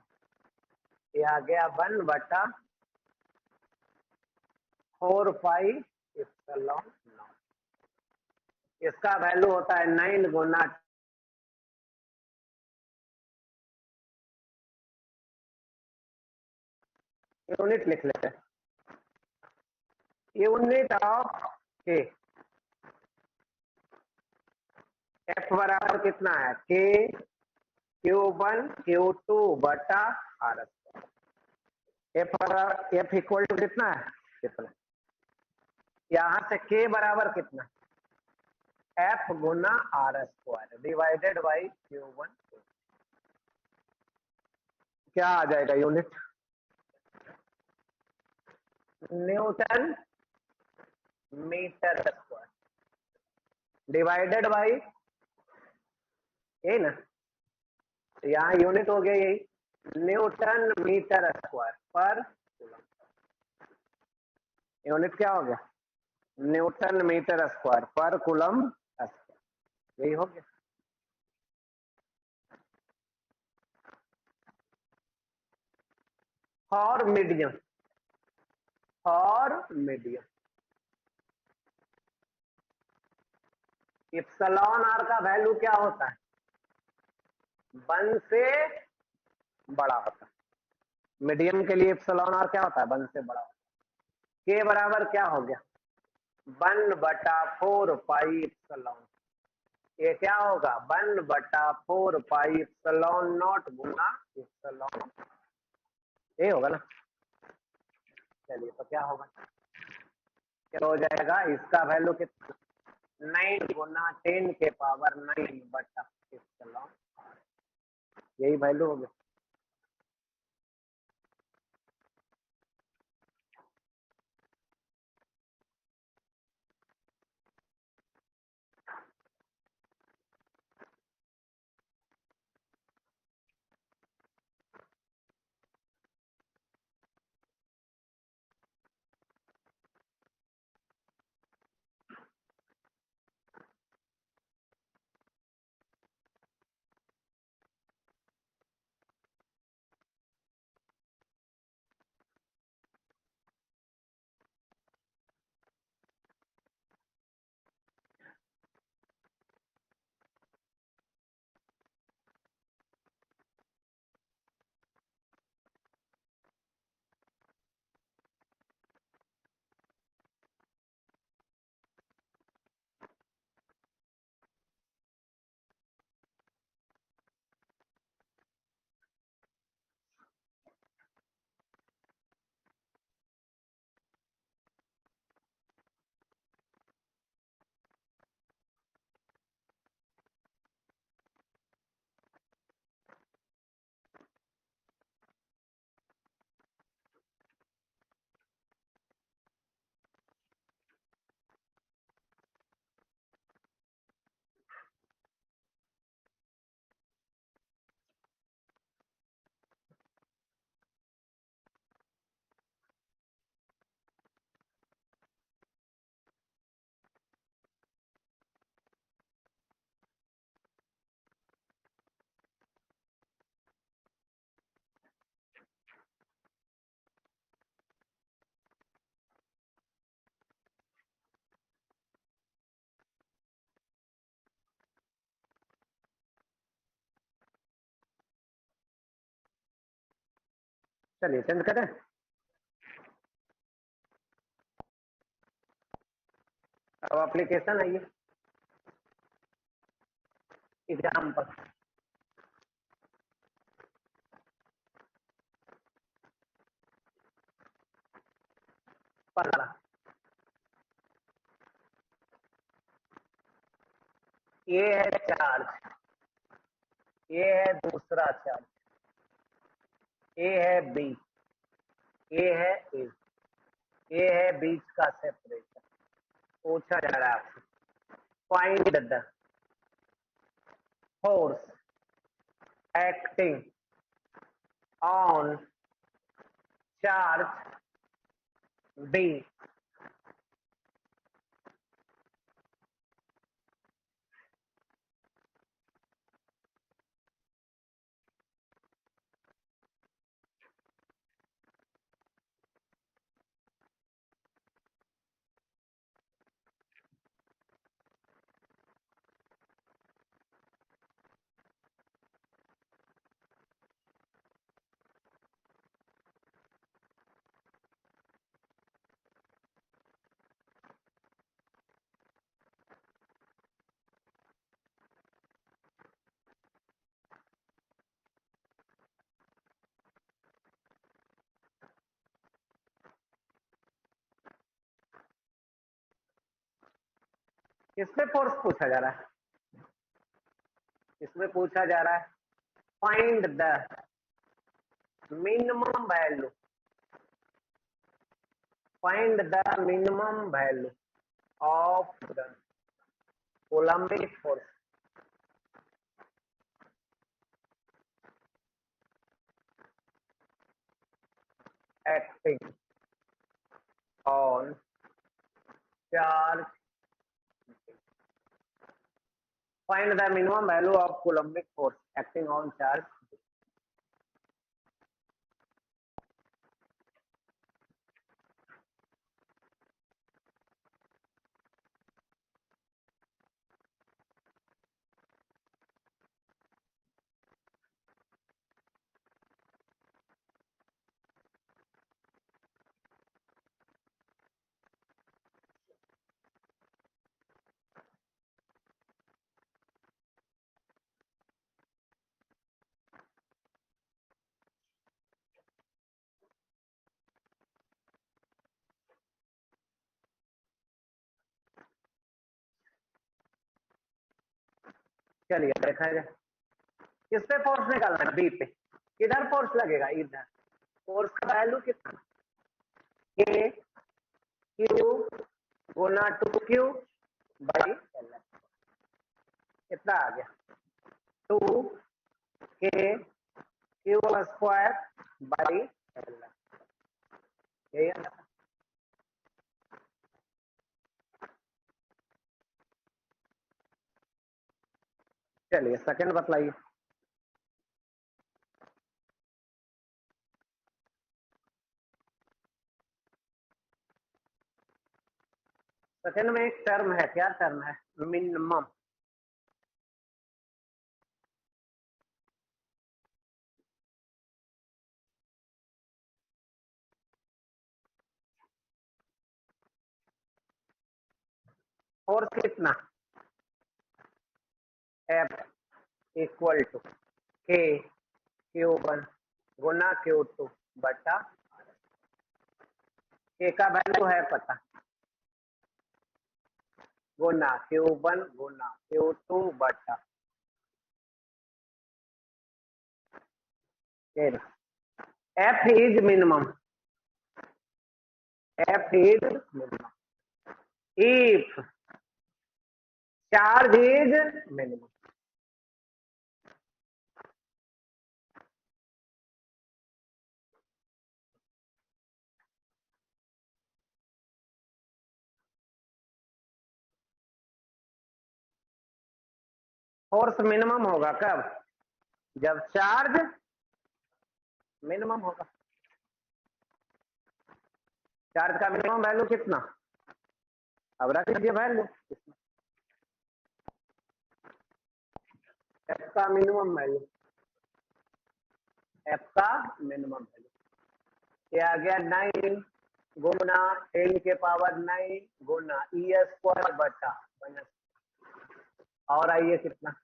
ये आ गया 1/4 पाई इप्सिलॉन नॉट। इसका वैल्यू होता है 9 गुना, यूनिट लिख लेते हैं, यूनिट ऑफ के। एफ बराबर कितना है, के Q1 Q2 बटा R square. F equal to कितना है, कितना, यहां से के बराबर कितना, एफ गुना R square divided by Q1। क्या आ जाएगा unit, newton metre square divided by, यही ना, यहाँ यूनिट हो गया यही, newton metre square per coulomb. Unit क्या हो गया, newton metre square per coulomb square, यही हो गया। और मीडियम, और मीडियम इप्सिलॉन आर का वैल्यू क्या होता है, 1 से बड़ा होता है। मीडियम के लिए इप्सिलॉन आर क्या होता है, 1 से बड़ा होता है। के बराबर क्या हो गया 1/4 पाई एप्सिलॉन। ये क्या होगा 1/4 pi epsilon not Guna epsilon ये होगा ना। चलिए तो क्या होगा क्या हो जाएगा इसका वैल्यू कितना 9 × 10⁻⁹ यही वैल्यू हो गया। चलिए चेंज करें। अब एप्लीकेशन आइए एग्जाम्पल। पहला ये है चार्ज ये है दूसरा चार्ज ए है बी ए है ए है बीच का सेपरेशन। पूछा जा रहा है आपसे find the force acting on charge B. किसमें फोर्स पूछा जा रहा है इसमें पूछा जा रहा है find the minimum value find the minimum value of the coulombic force acting on charge. Find the minimum value of coulombic force acting on charge. चलिए देखा जाए, किस पे फोर्स निकालना है? बी पे। किधर फोर्स लगेगा? इधर। फोर्स का वैल्यू कितना? के Q Guna 2Q by L. कितना आ गया? 2K Q square by L. यही है। चलिए सेकंड बतलाइए। सेकंड में एक टर्म है, क्या टर्म है? मिनिमम। फोर्स कितना? एफ इक्वल टू के Q1 गुना Q2 बटा। के का वैल्यू है पता, गुना Q1 गुना Q2 बटा। F is minimum. F is minimum if charge is minimum. Force minimum होगा कब? जब चार्ज मिनिमम होगा। चार्ज का मिनिमम वैल्यू कितना? अब रख लीजिए वैल्यू। एफ का मिनिमम वैल्यू, एफ का मिनिमम वैल्यू क्या आ गया? 9 गुना 10 के पावर 9 गुना ई स्क्वायर बटा 1। और आइए कितना?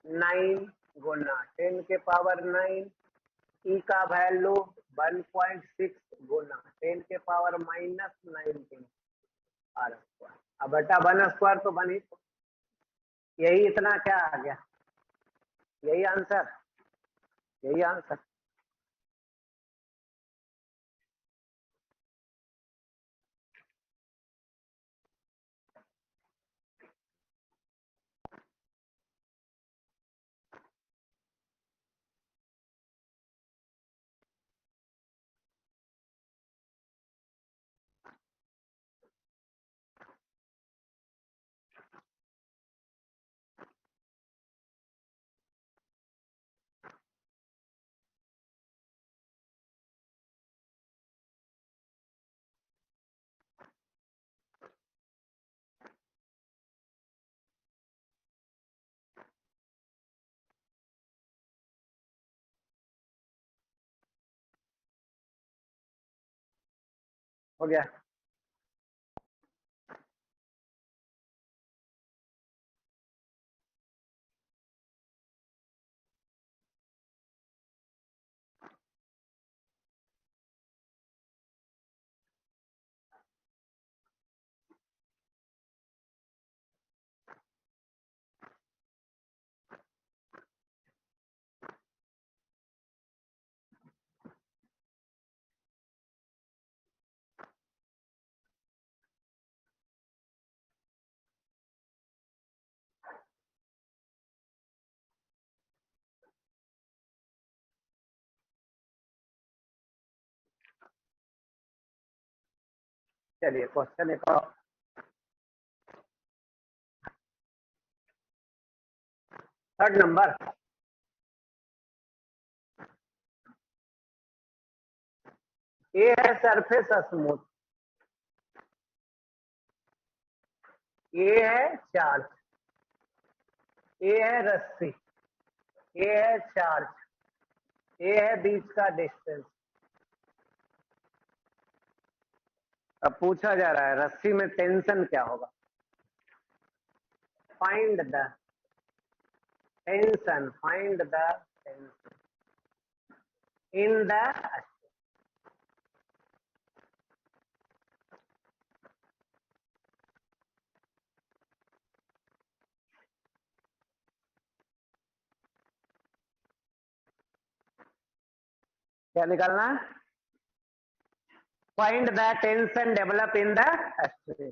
9 गुना 10 के पावर 9 ई का वैल्यू 1.6 गुना 10 के पावर -19 आर स्क्वायर। अब बटा 1 स्क्वायर तो बनी, यही इतना क्या आ गया? यही आंसर, यही आंसर। हो गया। चलिए क्वेश्चन एक और। Third number. ए है सरफेस स्मूथ, ए है चार्ज, ए है रस्सी, ए है चार्ज, ए है बीच का डिस्टेंस। अब पूछा जा रहा है रस्सी में टेंशन क्या होगा? Find the tension, find the tension in the. क्या निकालना है? Find the tension develop in the एस्ट्री।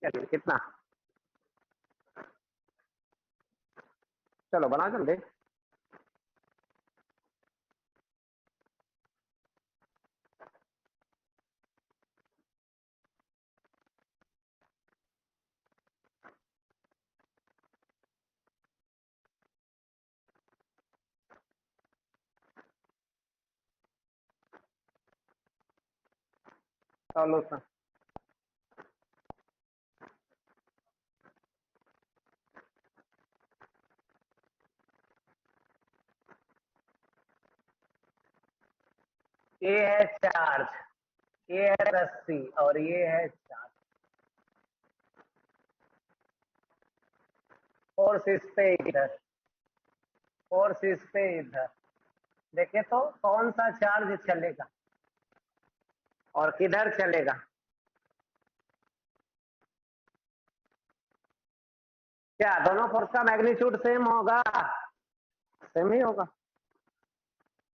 चलिए कितना, चलो बना जल्दी। सॉल्यूशन ये है चार्ज, ये है रस्सी और ये है चार्ज। फोर्स इस पे इधर, फोर्स इस पे इधर। देखे तो कौन सा चार्ज चलेगा और किधर चलेगा? क्या दोनों फोर्स का मैग्नीट्यूड सेम होगा? सेम ही होगा।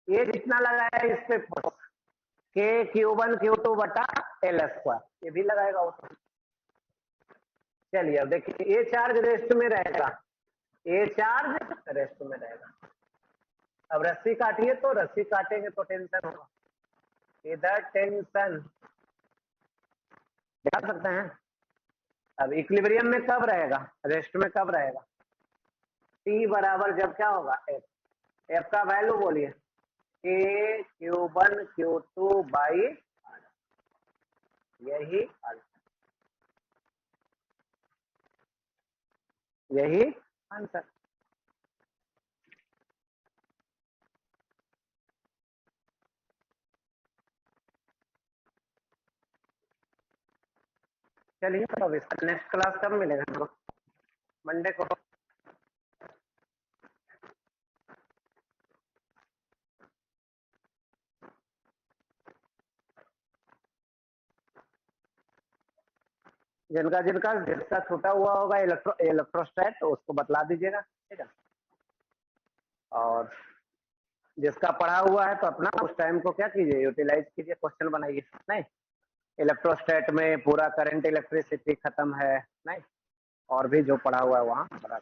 ये जितना लगा है इस पे फोर्स के Q1 Q2 बटा L स्क्वायर, ये भी लगाएगा वो। चलिए अब देखिए, ये चार्ज रेस्ट में रहेगा, ये चार्ज रेस्ट में रहेगा। अब रस्सी काटिए तो रस्सी काटेंगे तो टेंशन होगा, इधर टेंशन दिखा सकते हैं। अब इक्विलिब्रियम में कब रहेगा, रेस्ट में कब रहेगा? T बराबर जब क्या होगा F, F का वैल्यू बोलिए, K Q1 Q2 बाई यही यही आंसर। चलिए तो अब इसका नेक्स्ट क्लास कब मिलेगा हम लोग? मंडे को। जिनका जिनका जिसका छूटा हुआ होगा इलेक्ट्रोस्टैट तो उसको बतला दीजिएगा, ठीक है। और जिसका पढ़ा हुआ है तो अपना उस टाइम को क्या कीजिए, यूटिलाइज कीजिए, क्वेश्चन बनाइए। नहीं, इलेक्ट्रोस्टैट में पूरा करंट इलेक्ट्रिसिटी खत्म है नहीं, और भी जो पढ़ा हुआ है वहां बता